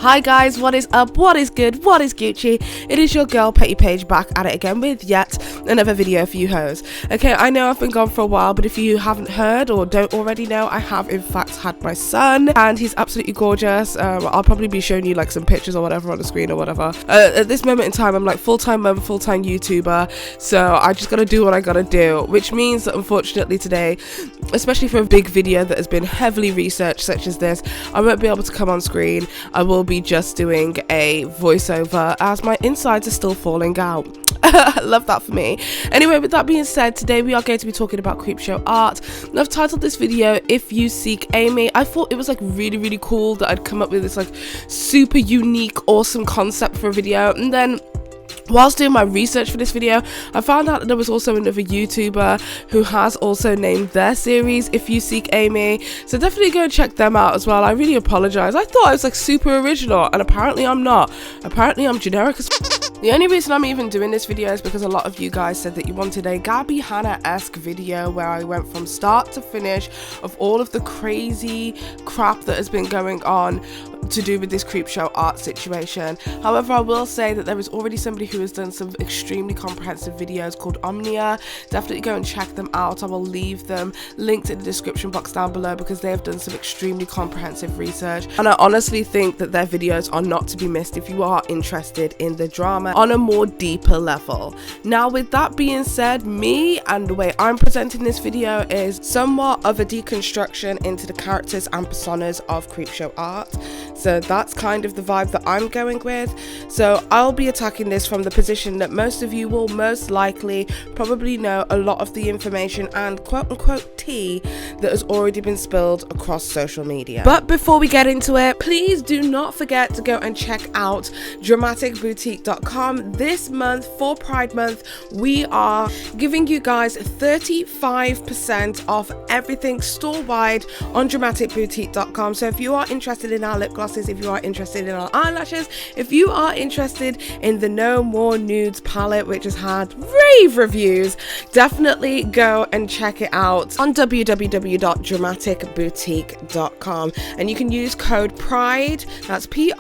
Hi guys, what is up, what is good, what is Gucci? It is your girl Petty Paige back at it again with yet another video for you hoes. Okay, I know I've been gone for a while, but if you haven't heard or don't already know, I have in fact had my son and he's absolutely gorgeous. I'll probably be showing you like some pictures or whatever on the screen or whatever. At this moment in time, I'm like full-time mum, full-time YouTuber, so I just gotta do what I gotta do, which means that unfortunately today, especially for a big video that has been heavily researched such as this, I won't be able to come on screen. I will be just doing a voiceover as my insides are still falling out. Love that for me. Anyway, with that being said, today we are going to be talking about Creepshow Art. And I've titled this video If You Seek Amy. I thought it was like really cool that I'd come up with this like super unique, awesome concept for a video, and then whilst doing my research for this video, I found out that there was also another YouTuber who has also named their series If You Seek Amy, so definitely go and check them out as well. I really apologize. I thought I was like super original and apparently I'm not. Apparently I'm generic as The only reason I'm even doing this video is because a lot of you guys said that you wanted a Gabby Hanna-esque video where I went from start to finish of all of the crazy crap that has been going on to do with this Creepshow Art situation. However, I will say that there is already somebody who has done some extremely comprehensive videos called Omnia. Definitely go and check them out. I will leave them linked in the description box down below because they have done some extremely comprehensive research, and I honestly think that their videos are not to be missed if you are interested in the drama on a more deeper level. Now, with that being said, me and the way I'm presenting this video is somewhat of a deconstruction into the characters and personas of Creepshow Art. So that's kind of the vibe that I'm going with. So I'll be attacking this from the position that most of you will most likely probably know a lot of the information and quote-unquote tea that has already been spilled across social media. But before we get into it, please do not forget to go and check out dramaticboutique.com. This month, for Pride Month, we are giving you guys 35% off everything store-wide on dramaticboutique.com. So if you are interested in our lip glosses, if you are interested in our eyelashes, if you are interested in the No More Nudes palette, which has had rave reviews, definitely go and check it out on www.dramaticboutique.com, and you can use code PRIDE, that's PRIDE,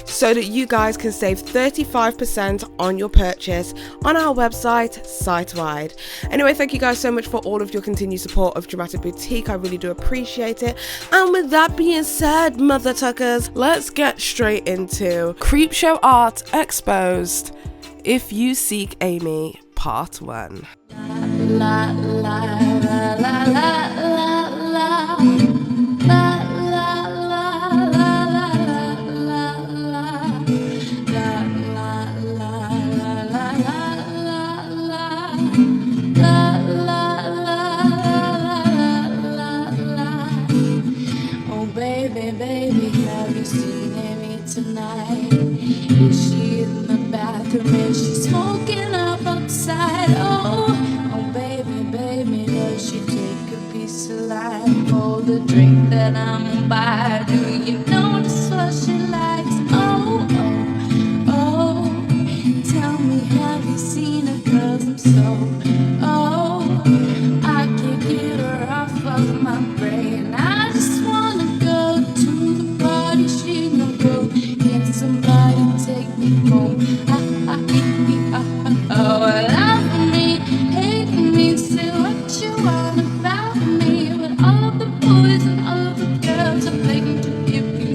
so that you guys can save 35% on your purchase on our website site-wide. Anyway, thank you guys so much for all of your continued support of Dramatic Boutique. I really do appreciate it. And with that being said, mother tuckers, let's get straight into Creepshow Art Exposed If You Seek Amy Part 1. La, la, la, la, la, la, la. Baby, have you seen Amy tonight? Is she in the bathroom? Is she smoking up outside? Oh, baby, does she take a piece of life for the drink that I'm by? Do you notice what she likes? Oh, tell me, have you seen her? 'Cause I'm so, I can't get her off of my brain. I just wanna go to the party, she no go. Can somebody take me home? Love me, hate me, say what you want about me. But all of the boys and all of the girls are begging to give you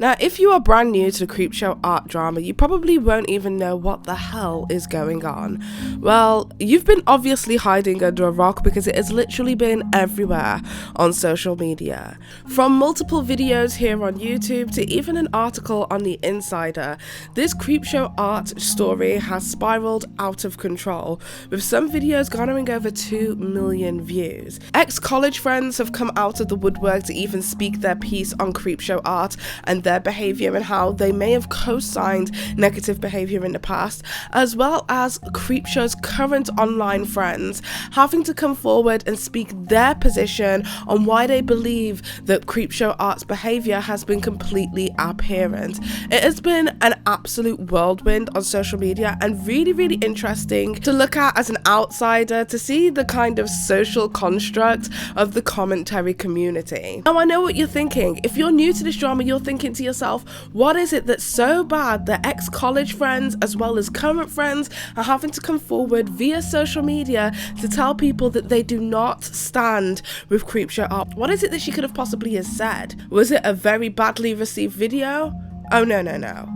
Now, if you are brand new to the Creepshow Art drama, you probably won't even know what the hell is going on. Well, you've been obviously hiding under a rock because it has literally been everywhere on social media. From multiple videos here on YouTube to even an article on the Insider, this Creepshow Art story has spiraled out of control, with some videos garnering over 2 million views. Ex-college friends have come out of the woodwork to even speak their piece on Creepshow Art and their behaviour and how they may have co-signed negative behaviour in the past, as well as Creepshow's current online friends having to come forward and speak their position on why they believe that Creepshow Art's behaviour has been completely abhorrent. It has been an absolute whirlwind on social media and really interesting to look at as an outsider, to see the kind of social construct of the commentary community. Now, I know what you're thinking. If you're new to this drama, you're thinking to yourself, what is it that's so bad that ex-college friends as well as current friends are having to come forward via social media to tell people that they do not stand with Creepshow Art? What is it that she could have possibly have said? Was it a very badly received video? Oh no.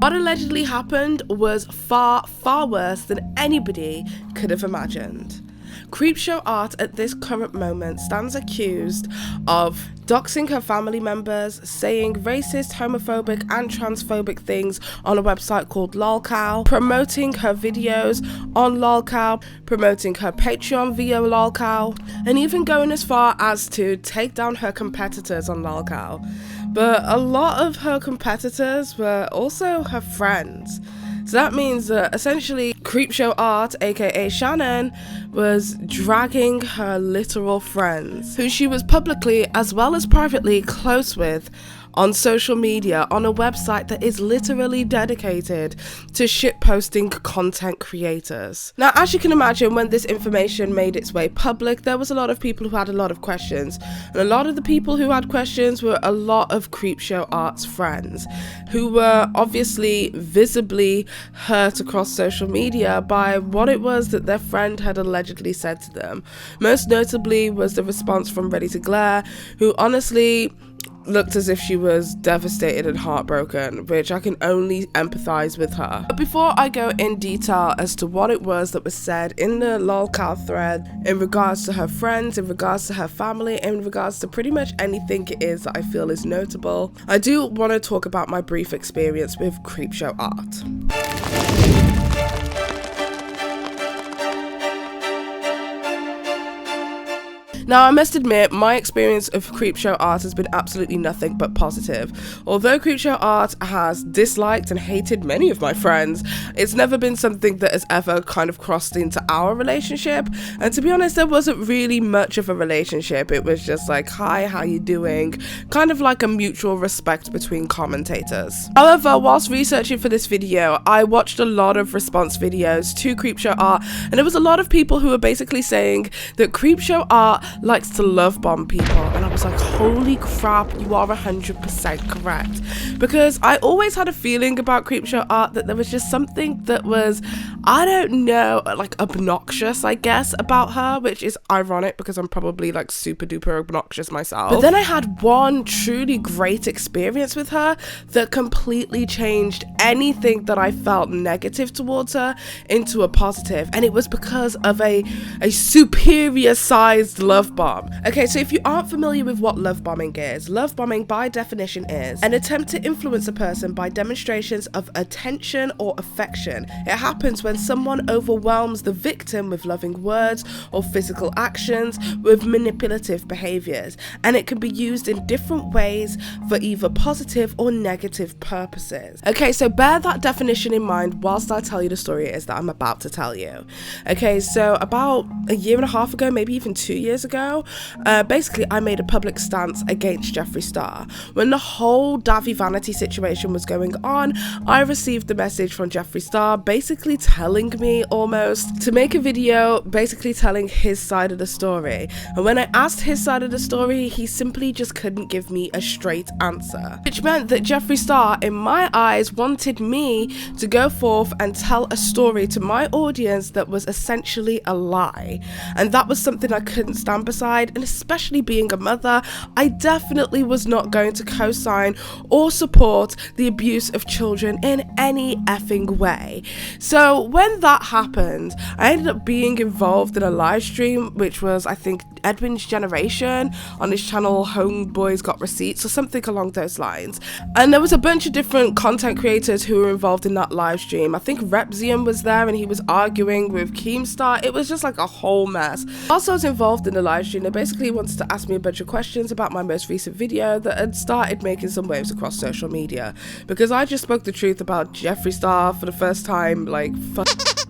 What allegedly happened was far worse than anybody could have imagined. Creepshow Art at this current moment stands accused of doxing her family members, saying racist, homophobic and transphobic things on a website called LOLCOW, promoting her videos on LOLCOW, promoting her Patreon via LOLCOW, and even going as far as to take down her competitors on LOLCOW. But a lot of her competitors were also her friends. So that means that essentially Creepshow Art, aka Shannon, was dragging her literal friends, who she was publicly as well as privately close with, on social media on a website that is literally dedicated to shitposting content creators. Now, as you can imagine, when this information made its way public, there was a lot of people who had a lot of questions, and a lot of the people who had questions were a lot of Creepshow Art's friends, who were obviously visibly hurt across social media by what it was that their friend had allegedly said to them. Most notably was the response from Ready to Glare, who honestly looked as if she was devastated and heartbroken, which I can only empathize with her. But before I go in detail as to what it was that was said in the LOLCOW thread in regards to her friends, in regards to her family, in regards to pretty much anything it is that I feel is notable, I do want to talk about my brief experience with Creepshow Art. Now, I must admit, my experience of Creepshow Art has been absolutely nothing but positive. Although Creepshow Art has disliked and hated many of my friends, it's never been something that has ever kind of crossed into our relationship. And to be honest, there wasn't really much of a relationship. It was just like, hi, how you doing? Kind of like a mutual respect between commentators. However, whilst researching for this video, I watched a lot of response videos to Creepshow Art, and there was a lot of people who were basically saying that Creepshow Art likes to love bomb people, and I was like, holy crap, you are 100% correct. Because I always had a feeling about Creepshow Art that there was just something that was, I don't know, like obnoxious, I guess, about her, which is ironic because I'm probably like super duper obnoxious myself. But then I had one truly great experience with her that completely changed anything that I felt negative towards her into a positive, and it was because of a superior sized love bomb. Okay, so if you aren't familiar with what love bombing is, love bombing by definition is an attempt to influence a person by demonstrations of attention or affection. It happens when someone overwhelms the victim with loving words or physical actions with manipulative behaviors, and it can be used in different ways for either positive or negative purposes. Okay, so bear that definition in mind whilst I tell you the story it is that I'm about to tell you. Okay, so about a year and a half ago, maybe even 2 years ago, basically I made a public stance against Jeffree Star. When the whole Davi Vanity situation was going on, I received the message from Jeffree Star basically telling me almost to make a video basically telling his side of the story. And when I asked his side of the story, he simply just couldn't give me a straight answer, which meant that Jeffree Star, in my eyes, wanted me to go forth and tell a story to my audience that was essentially a lie. And that was something I couldn't stand Amber side, and especially being a mother, I definitely was not going to co-sign or support the abuse of children in any effing way. So when that happened, I ended up being involved in a live stream, which was, I think, Edwin's generation on his channel Homeboys Got Receipts or something along those lines. And there was a bunch of different content creators who were involved in that live stream. I think Repzium was there and he was arguing with Keemstar. It was just like a whole mess. Whilst I was involved in the live stream, they basically wanted to ask me a bunch of questions about my most recent video that had started making some waves across social media, because I just spoke the truth about Jeffree Star for the first time like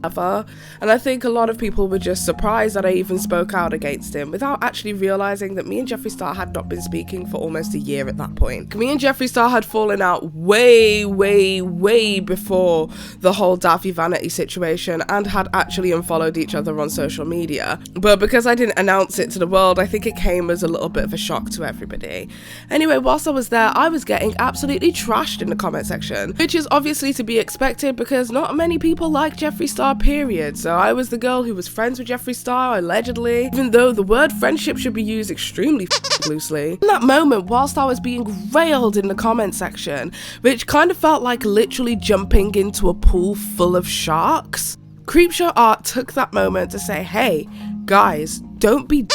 ever, and I think a lot of people were just surprised that I even spoke out against him without actually realizing that me and Jeffree Star had not been speaking for almost a year at that point. Me and Jeffree Star had fallen out way before the whole Daffy Vanity situation and had actually unfollowed each other on social media, but because I didn't announce it to the world, I think it came as a little bit of a shock to everybody. Anyway, whilst I was there, I was getting absolutely trashed in the comment section, which is obviously to be expected because not many people like Jeffree Star, period. So I was the girl who was friends with Jeffree Star, allegedly, even though the word friendship should be used extremely loosely. In that moment, whilst I was being railed in the comment section, which kind of felt like literally jumping into a pool full of sharks, Creepshow Art took that moment to say, hey, guys, don't be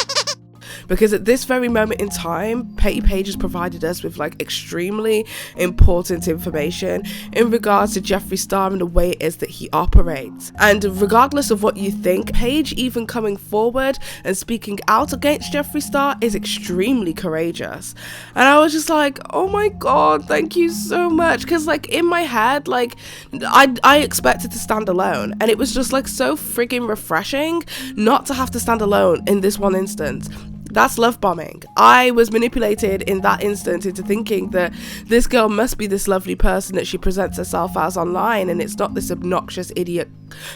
because at this very moment in time, Petty Paige has provided us with like extremely important information in regards to Jeffree Star and the way it is that he operates. And regardless of what you think, Paige even coming forward and speaking out against Jeffree Star is extremely courageous. And I was just like, oh my god, thank you so much, because like in my head, like I expected to stand alone, and it was just like so friggin' refreshing not to have to stand alone in this one instance. That's love bombing. I was manipulated in that instant into thinking that this girl must be this lovely person that she presents herself as online, and it's not this obnoxious idiot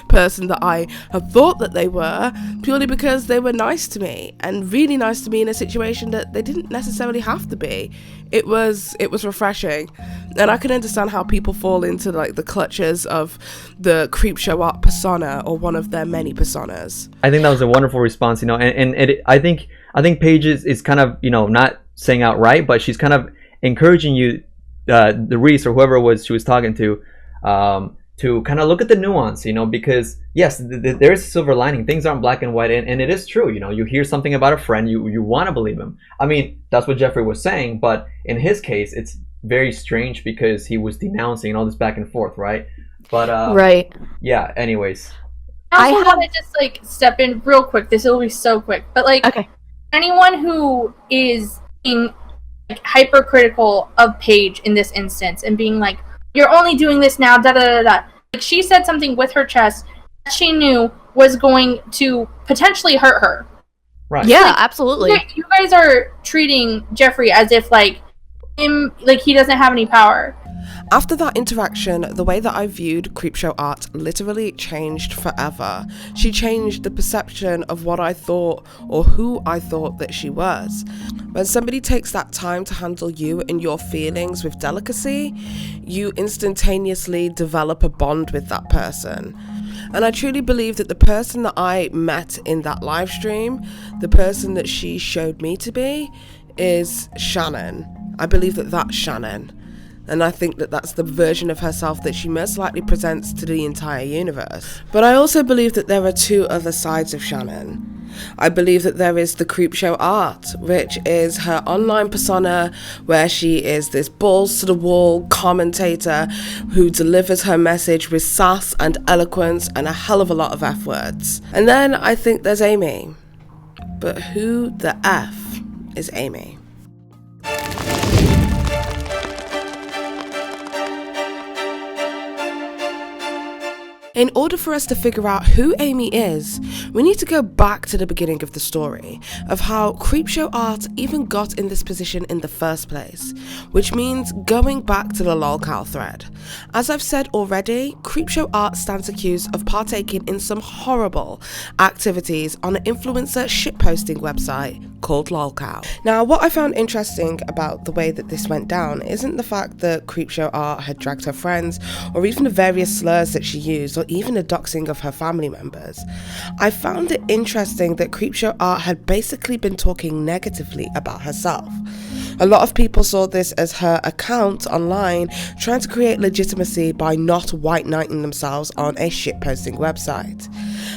person that I had thought that they were, purely because they were nice to me, and really nice to me in a situation that they didn't necessarily have to be. It was refreshing, and I can understand how people fall into like the clutches of the Creepshow Art persona, or one of their many personas. I think that was a wonderful response, you know, and I think Paige is kind of, you know, not saying outright, but she's kind of encouraging you, the Reese or whoever it was she was talking to kind of look at the nuance, you know, because yes, there is a silver lining. Things aren't black and white, and it is true. You know, you hear something about a friend, you want to believe him. I mean, that's what Jeffree was saying, but in his case, it's very strange because he was denouncing and all this back and forth, right? But right. Yeah. Anyways, I want to just like step in real quick. This will be so quick, but like, okay. Anyone who is being like hypercritical of Paige in this instance and being like, "You're only doing this now," da da da da. Like, she said something with her chest that she knew was going to potentially hurt her. Right. Yeah, like, absolutely. You guys are treating Jeffree as if like he doesn't have any power. After that interaction, the way that I viewed Creepshow Art literally changed forever. She changed the perception of what I thought or who I thought that she was. When somebody takes that time to handle you and your feelings with delicacy, you instantaneously develop a bond with that person. And I truly believe that the person that I met in that live stream, the person that she showed me to be, is Shannon. I believe that that's Shannon. And I think that that's the version of herself that she most likely presents to the entire universe. But I also believe that there are two other sides of Shannon. I believe that there is the Creepshow Art, which is her online persona, where she is this balls to the wall commentator who delivers her message with sass and eloquence and a hell of a lot of F words. And then I think there's Amy. But who the F is Amy? In order for us to figure out who Amy is, we need to go back to the beginning of the story, of how Creepshow Art even got in this position in the first place, which means going back to the LOLCOW thread. As I've said already, Creepshow Art stands accused of partaking in some horrible activities on an influencer shitposting website called LOLCOW. Now, what I found interesting about the way that this went down isn't the fact that Creepshow Art had dragged her friends, or even the various slurs that she used, or even the doxing of her family members. I found it interesting that Creepshow Art had basically been talking negatively about herself. A lot of people saw this as her account online trying to create legitimacy by not white knighting themselves on a shitposting website.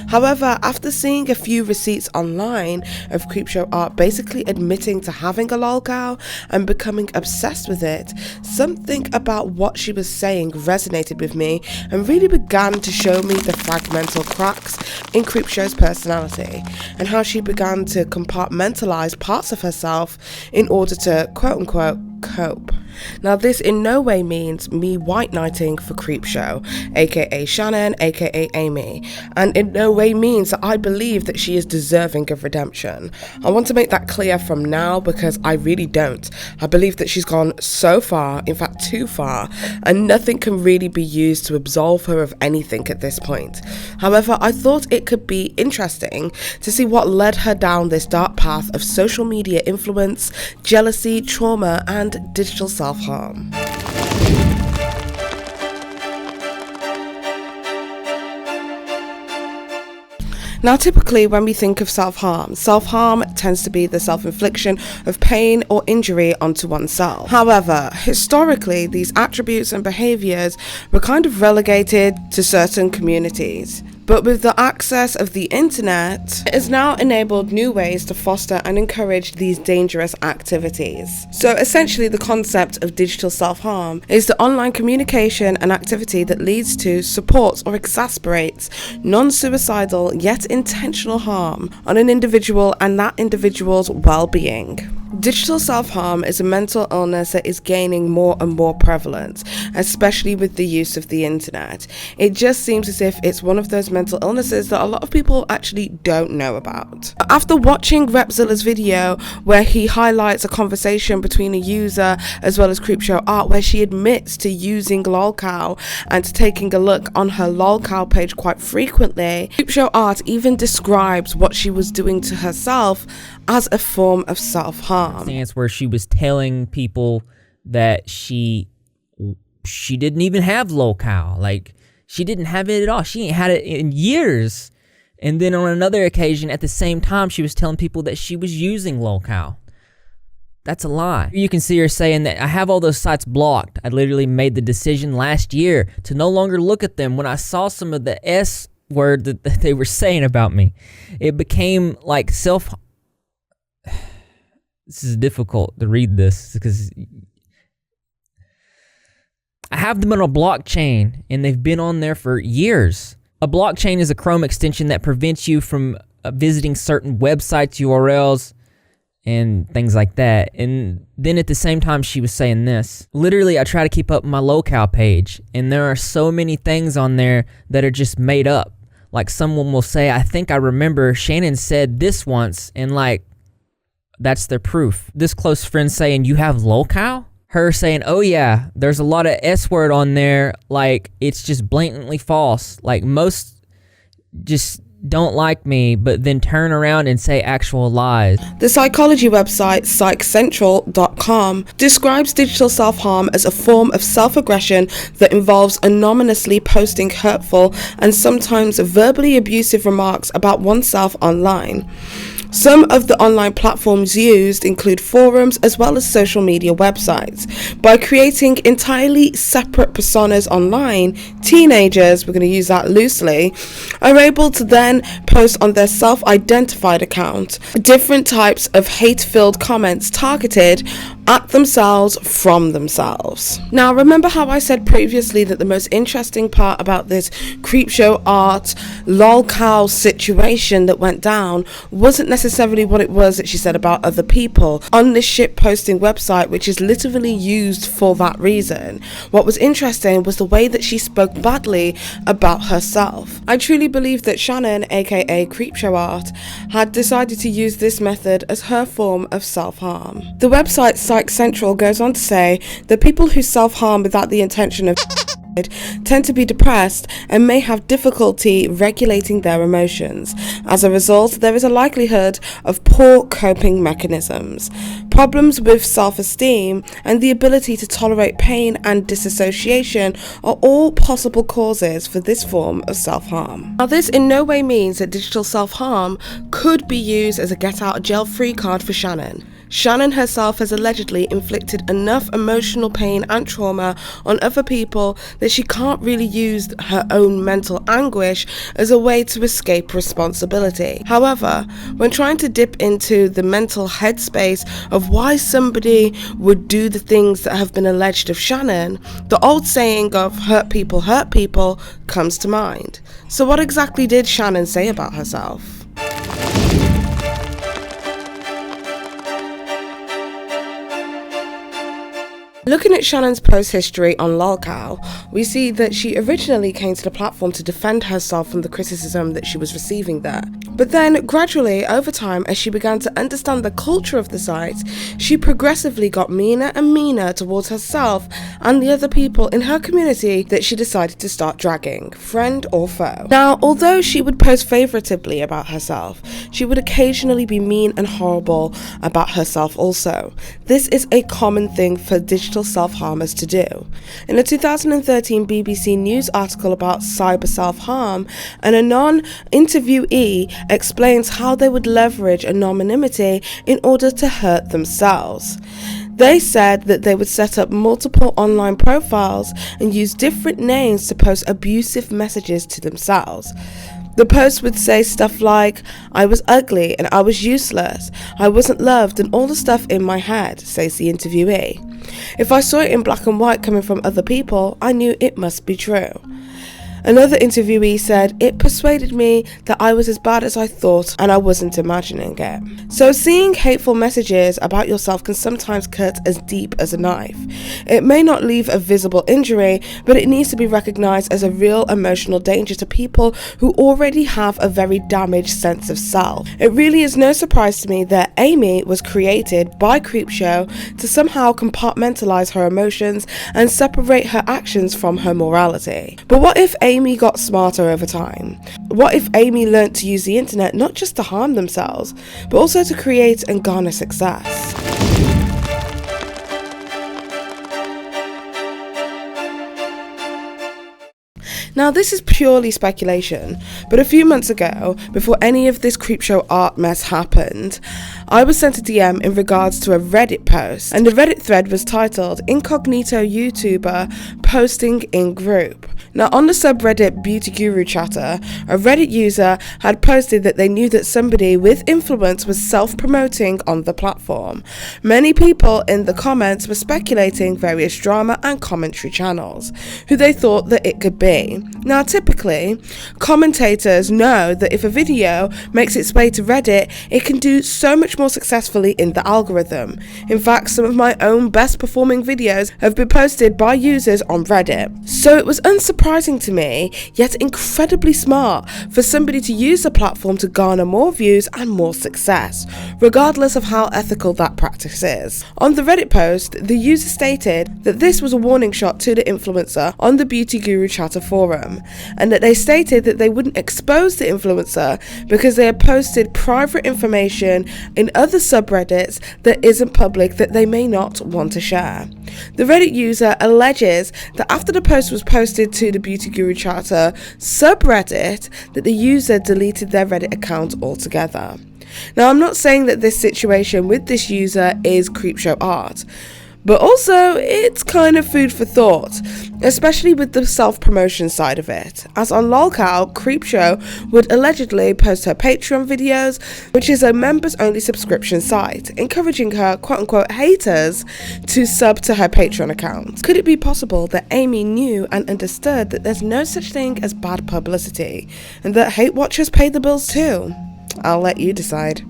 However, after seeing a few receipts online of Creepshow Art basically admitting to having a LOLCOW and becoming obsessed with it, something about what she was saying resonated with me and really began to show me the fragmental cracks in Creepshow's personality and how she began to compartmentalize parts of herself in order to quote-unquote cope. Now, this in no way means me white knighting for Creepshow, aka Shannon, aka Amy, and in no way means that I believe that she is deserving of redemption. I want to make that clear from now because I really don't. I believe that she's gone so far, in fact too far, and nothing can really be used to absolve her of anything at this point. However, I thought it could be interesting to see what led her down this dark path of social media influence, jealousy, trauma, and digital self-harm. Now, typically when we think of self-harm tends to be the self-infliction of pain or injury onto oneself. However, historically, these attributes and behaviors were kind of relegated to certain communities. But with the access of the internet, it has now enabled new ways to foster and encourage these dangerous activities. So essentially, the concept of digital self-harm is the online communication and activity that leads to, supports, or exasperates non-suicidal yet intentional harm on an individual and that individual's well-being. Digital self-harm is a mental illness that is gaining more and more prevalence, especially with the use of the internet. It just seems as if it's one of those mental illnesses that a lot of people actually don't know about. After watching Repzilla's video where he highlights a conversation between a user as well as Creepshow Art where she admits to using LOLCOW and to taking a look on her LOLCOW page quite frequently, Creepshow Art even describes what she was doing to herself as a form of self-harm. Where she was telling people that she didn't even have LOLCOW. Like, she didn't have it at all. She ain't had it in years. And then on another occasion, at the same time, she was telling people that she was using LOLCOW. That's a lie. You can see her saying that I have all those sites blocked. I literally made the decision last year to no longer look at them when I saw some of the S word that they were saying about me. It became like This is difficult to read this because I have them on a blockchain and they've been on there for years. A blockchain is a Chrome extension that prevents you from visiting certain websites, URLs, and things like that. And then at the same time, she was saying this. Literally, I try to keep up my LOLCOW page, and there are so many things on there that are just made up. Like, someone will say, I think I remember Shannon said this once, and like, that's their proof. This close friend saying, you have LOLCOW? Her saying, oh yeah, there's a lot of S word on there, like, it's just blatantly false. Like, most just don't like me, but then turn around and say actual lies. The psychology website psychcentral.com describes digital self-harm as a form of self-aggression that involves anonymously posting hurtful and sometimes verbally abusive remarks about oneself online. Some of the online platforms used include forums as well as social media websites. By creating entirely separate personas online, teenagers, we're going to use that loosely, are able to then post on their self-identified account different types of hate-filled comments targeted at themselves from themselves. Now, remember how I said previously that the most interesting part about this Creepshow Art LOLCOW situation that went down wasn't necessarily what it was that she said about other people on this shit posting website, which is literally used for that reason. What was interesting was the way that she spoke badly about herself. I truly believe that Shannon, aka Creepshow Art, had decided to use this method as her form of self-harm. The website Psych Central goes on to say that people who self-harm without the intention of tend to be depressed and may have difficulty regulating their emotions. As a result, there is a likelihood of poor coping mechanisms, problems with self-esteem, and the ability to tolerate pain and disassociation are all possible causes for this form of self-harm. Now, this in no way means that digital self-harm could be used as a get-out-of-jail-free card for Shannon. Shannon herself has allegedly inflicted enough emotional pain and trauma on other people that she can't really use her own mental anguish as a way to escape responsibility. However, when trying to dip into the mental headspace of why somebody would do the things that have been alleged of Shannon, the old saying of hurt people comes to mind. So what exactly did Shannon say about herself? Looking at Shannon's post history on LOLCOW, we see that she originally came to the platform to defend herself from the criticism that she was receiving there. But then, gradually, over time, as she began to understand the culture of the site, she progressively got meaner and meaner towards herself and the other people in her community that she decided to start dragging, friend or foe. Now, although she would post favouratively about herself, she would occasionally be mean and horrible about herself also. This is a common thing for digital self-harmers to do. In a 2013 BBC News article about cyber self-harm, an anon interviewee explains how they would leverage anonymity in order to hurt themselves. They said that they would set up multiple online profiles and use different names to post abusive messages to themselves. The post would say stuff like, "I was ugly and I was useless, I wasn't loved," and all the stuff in my head, says the interviewee. "If I saw it in black and white coming from other people, I knew it must be true." Another interviewee said, "It persuaded me that I was as bad as I thought and I wasn't imagining it." So seeing hateful messages about yourself can sometimes cut as deep as a knife. It may not leave a visible injury, but it needs to be recognised as a real emotional danger to people who already have a very damaged sense of self. It really is no surprise to me that Amy was created by Creepshow to somehow compartmentalise her emotions and separate her actions from her morality. But what if Amy got smarter over time? What if Amy learnt to use the internet not just to harm themselves, but also to create and garner success? Now, this is purely speculation, but a few months ago, before any of this Creepshow Art mess happened, I was sent a DM in regards to a Reddit post, and the Reddit thread was titled "Incognito YouTuber Posting in Group." Now, on the subreddit Beauty Guru Chatter, a Reddit user had posted that they knew that somebody with influence was self-promoting on the platform. Many people in the comments were speculating various drama and commentary channels, who they thought that it could be. Now, typically, commentators know that if a video makes its way to Reddit, it can do so much more successfully in the algorithm. In fact, some of my own best performing videos have been posted by users on Reddit. So it was unsurprising to me, yet incredibly smart, for somebody to use the platform to garner more views and more success, regardless of how ethical that practice is. On the Reddit post, the user stated that this was a warning shot to the influencer on the Beauty Guru Chatter forum, and that they stated that they wouldn't expose the influencer because they had posted private information in other subreddits that isn't public that they may not want to share. The Reddit user alleges that after the post was posted to the Beauty Guru Chatter subreddit, that the user deleted their Reddit account altogether. Now, I'm not saying that this situation with this user is Creepshow Art, but also it's kind of food for thought, especially with the self-promotion side of it, as on LOLCOW, Creepshow would allegedly post her Patreon videos, which is a members-only subscription site, encouraging her quote-unquote haters to sub to her Patreon account. Could it be possible that Amy knew and understood that there's no such thing as bad publicity, and that hate watchers pay the bills too? I'll let you decide.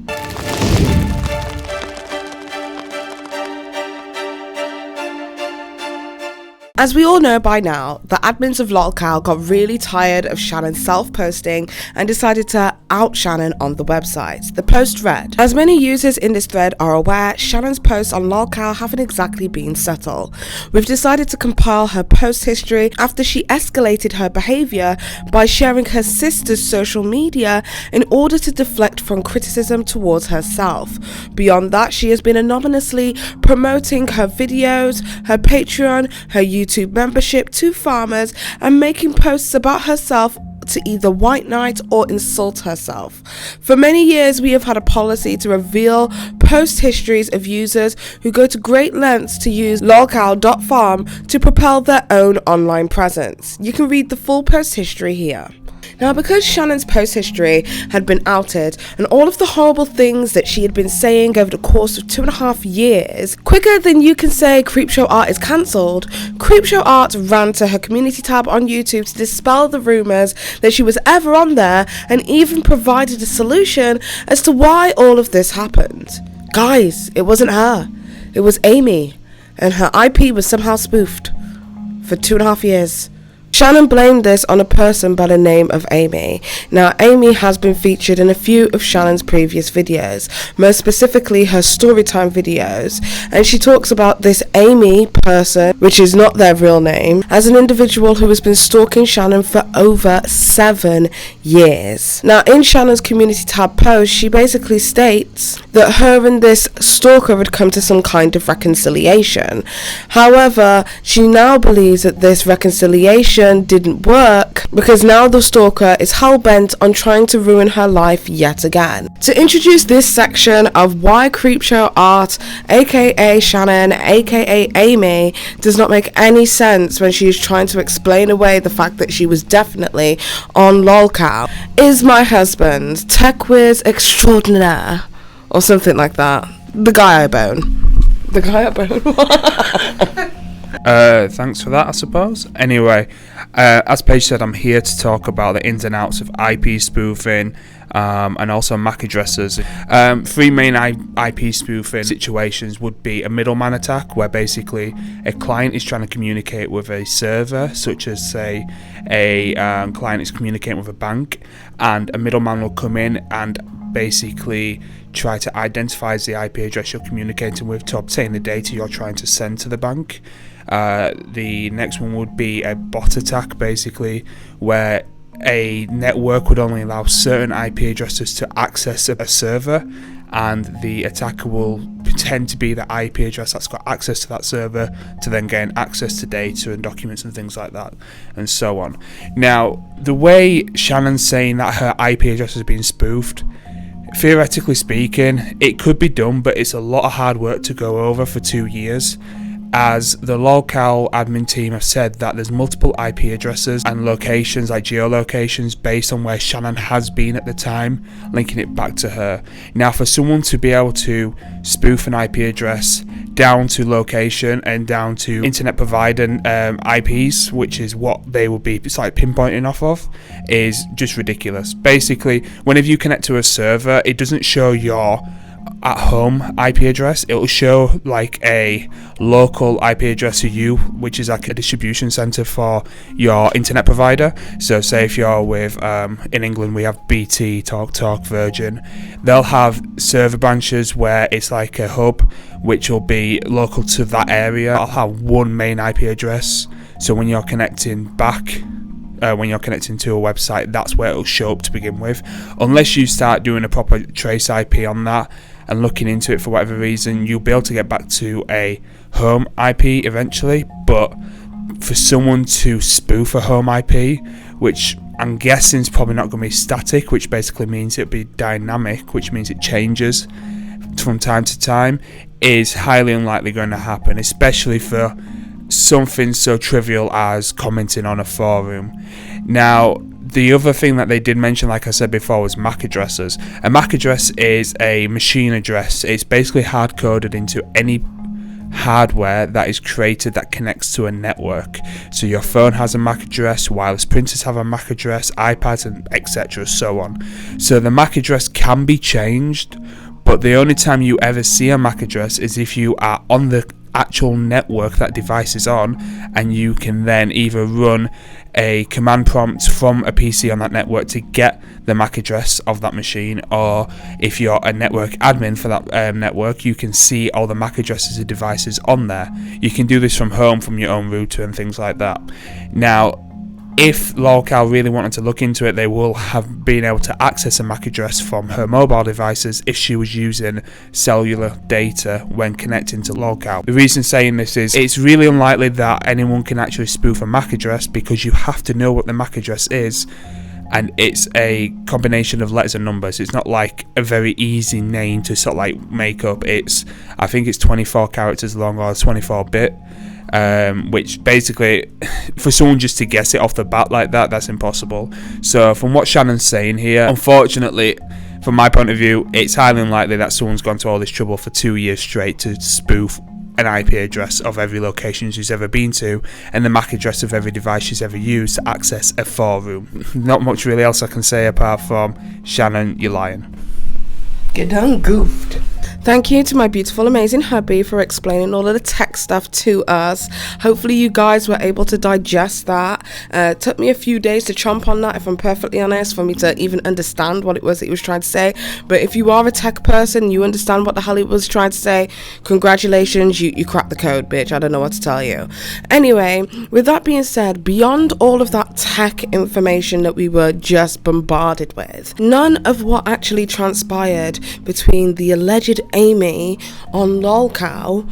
As we all know by now, the admins of LOLCOW got really tired of Shannon self-posting and decided to out Shannon on the website. The post read, "As many users in this thread are aware, Shannon's posts on LOLCOW haven't exactly been subtle. We've decided to compile her post history after she escalated her behaviour by sharing her sister's social media in order to deflect from criticism towards herself. Beyond that, she has been anonymously promoting her videos, her Patreon, her YouTube membership to farmers and making posts about herself to either white knight or insult herself. For many years, we have had a policy to reveal post histories of users who go to great lengths to use lolcow.farm to propel their own online presence. You can read the full post history here." Now, because Shannon's post history had been outed and all of the horrible things that she had been saying over the course of 2.5 years, quicker than you can say Creepshow Art is cancelled, Creepshow Art ran to her community tab on YouTube to dispel the rumours that she was ever on there and even provided a solution as to why all of this happened. Guys, it wasn't her. It was Amy, and her IP was somehow spoofed for 2.5 years. Shannon blamed this on a person by the name of Amy. Now, Amy has been featured in a few of Shannon's previous videos, most specifically her storytime videos, and she talks about this Amy person, which is not their real name, as an individual who has been stalking Shannon for over 7 years. Now, in Shannon's community tab post, she basically states that her and this stalker had come to some kind of reconciliation. However, she now believes that this reconciliation didn't work because now the stalker is hell-bent on trying to ruin her life yet again. To introduce this section of why Creepshow Art, aka Shannon, aka Amy, does not make any sense when she is trying to explain away the fact that she was definitely on LOLCOW, is my husband, tech whiz extraordinaire, or something like that. The guy I bone. The guy I bone. Thanks for that, I suppose. Anyway, as Paige said, I'm here to talk about the ins and outs of IP spoofing and also MAC addresses. 3 main IP spoofing situations would be a middleman attack, where basically a client is trying to communicate with a server, such as say a client is communicating with a bank, and a middleman will come in and basically try to identify the IP address you're communicating with to obtain the data you're trying to send to the bank. The next one would be a bot attack, basically, where a network would only allow certain IP addresses to access a server, and the attacker will pretend to be the IP address that's got access to that server to then gain access to data and documents and things like that, and so on. Now, the way Shannon's saying that her IP address has been spoofed, theoretically speaking, it could be done, but it's a lot of hard work to go over for 2 years, as the LOLCOW admin team have said that there's multiple IP addresses and locations, like geolocations, based on where Shannon has been at the time, linking it back to her. Now, for someone to be able to spoof an IP address down to location and down to internet provider IPs, which is what they will be pinpointing off of, is just ridiculous. Basically, whenever you connect to a server, it doesn't show your at home IP address, it will show like a local IP address to you, which is like a distribution center for your internet provider. So say if you're with in England, we have BT, TalkTalk, Virgin. They'll have server branches where it's like a hub which will be local to that area. I'll have one main IP address, so when you're connecting back, when you're connecting to a website, that's where it'll show up to begin with, unless you start doing a proper trace IP on that and looking into it for whatever reason. You'll be able to get back to a home IP eventually. But for someone to spoof a home IP, which I'm guessing is probably not going to be static, which basically means it'll be dynamic, which means it changes from time to time, is highly unlikely going to happen, especially for something so trivial as commenting on a forum. Now, the other thing that they did mention, like I said before, was MAC addresses. A MAC address is a machine address. It's basically hard-coded into any hardware that is created that connects to a network. So your phone has a MAC address, wireless printers have a MAC address, iPads, and etc., so on. So the MAC address can be changed, but the only time you ever see a MAC address is if you are on the actual network that device is on, and you can then either run a command prompt from a PC on that network to get the MAC address of that machine, or if you're a network admin for that network, you can see all the MAC addresses of devices on there. You can do this from home, from your own router and things like that. Now, if LOLCOW really wanted to look into it, they will have been able to access a MAC address from her mobile devices if she was using cellular data when connecting to LOLCOW. The reason saying this is it's really unlikely that anyone can actually spoof a MAC address, because you have to know what the MAC address is, and it's a combination of letters and numbers. It's not like a very easy name to sort of like make up. I think it's 24 characters long, or 24-bit. Which basically, for someone just to guess it off the bat like that, that's impossible. So from what Shannon's saying here, unfortunately, from my point of view, it's highly unlikely that someone's gone to all this trouble for 2 years straight to spoof an IP address of every location she's ever been to, and the MAC address of every device she's ever used to access a forum. Not much really else I can say apart from, Shannon, you're lying. Get done goofed. Thank you to my beautiful, amazing hubby for explaining all of the tech stuff to us. Hopefully you guys were able to digest that. It took me a few days to chomp on that, if I'm perfectly honest, for me to even understand what it was that he was trying to say. But if you are a tech person, you understand what the hell he was trying to say, congratulations, you cracked the code, bitch. I don't know what to tell you. Anyway, with that being said, beyond all of that tech information that we were just bombarded with, none of what actually transpired between the alleged Amy on LOLCOW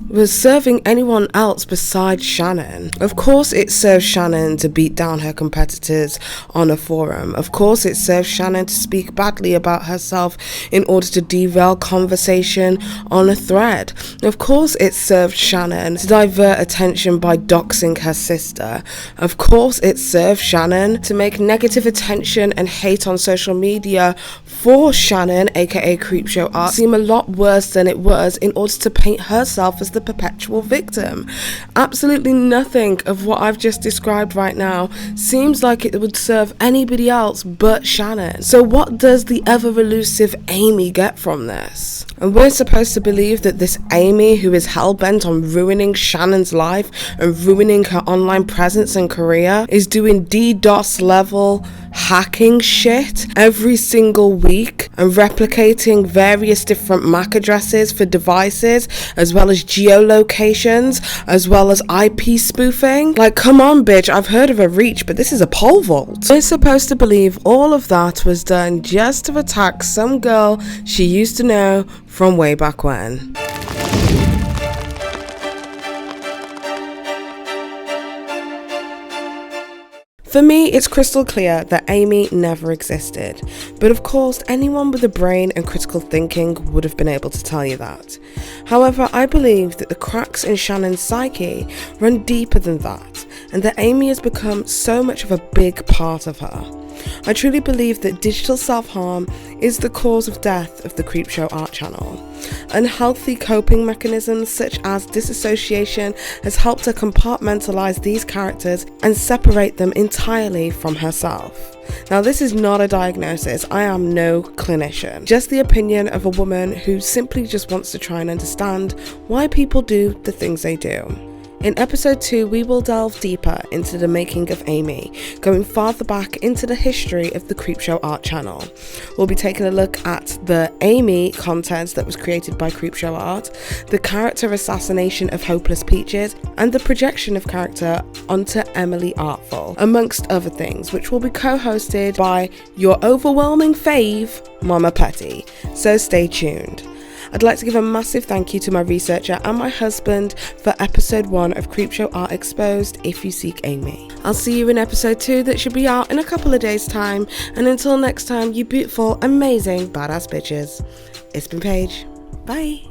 was serving anyone else besides Shannon. Of course it served Shannon to beat down her competitors on a forum. Of course it served Shannon to speak badly about herself in order to derail conversation on a thread. Of course it served Shannon to divert attention by doxing her sister. Of course it served Shannon to make negative attention and hate on social media for Shannon, aka Creepshow Art, seem a lot worse than it was, in order to paint herself as the perpetual victim. Absolutely nothing of what I've just described right now seems like it would serve anybody else but Shannon. So what does the ever elusive Amy get from this? And we're supposed to believe that this Amy, who is hell-bent on ruining Shannon's life and ruining her online presence and career, is doing DDoS level hacking shit every single week and replicating various different MAC addresses for devices, as well as geolocations, as well as IP spoofing. Like, come on, bitch, I've heard of a reach, but this is a pole vault. We're supposed to believe all of that was done just to attack some girl she used to know from way back when. For me, it's crystal clear that Amy never existed, but of course anyone with a brain and critical thinking would have been able to tell you that. However, I believe that the cracks in Shannon's psyche run deeper than that, and that Amy has become so much of a big part of her. I truly believe that digital self-harm is the cause of death of the Creepshow Art channel. Unhealthy coping mechanisms such as disassociation has helped her compartmentalize these characters and separate them entirely from herself. Now, this is not a diagnosis. I am no clinician. Just the opinion of a woman who simply just wants to try and understand why people do the things they do. In episode 2, we will delve deeper into the making of Amy, going farther back into the history of the Creepshow Art channel. We'll be taking a look at the Amy content that was created by Creepshow Art, the character assassination of Hopeless Peaches, and the projection of character onto Emily Artful, amongst other things, which will be co-hosted by your overwhelming fave, Mama Petty. So stay tuned. I'd like to give a massive thank you to my researcher and my husband for episode 1 of Creepshow Art Exposed, If You Seek Amy. I'll see you in episode 2 that should be out in a couple of days' time, and until next time, you beautiful, amazing, badass bitches. It's been Paige. Bye.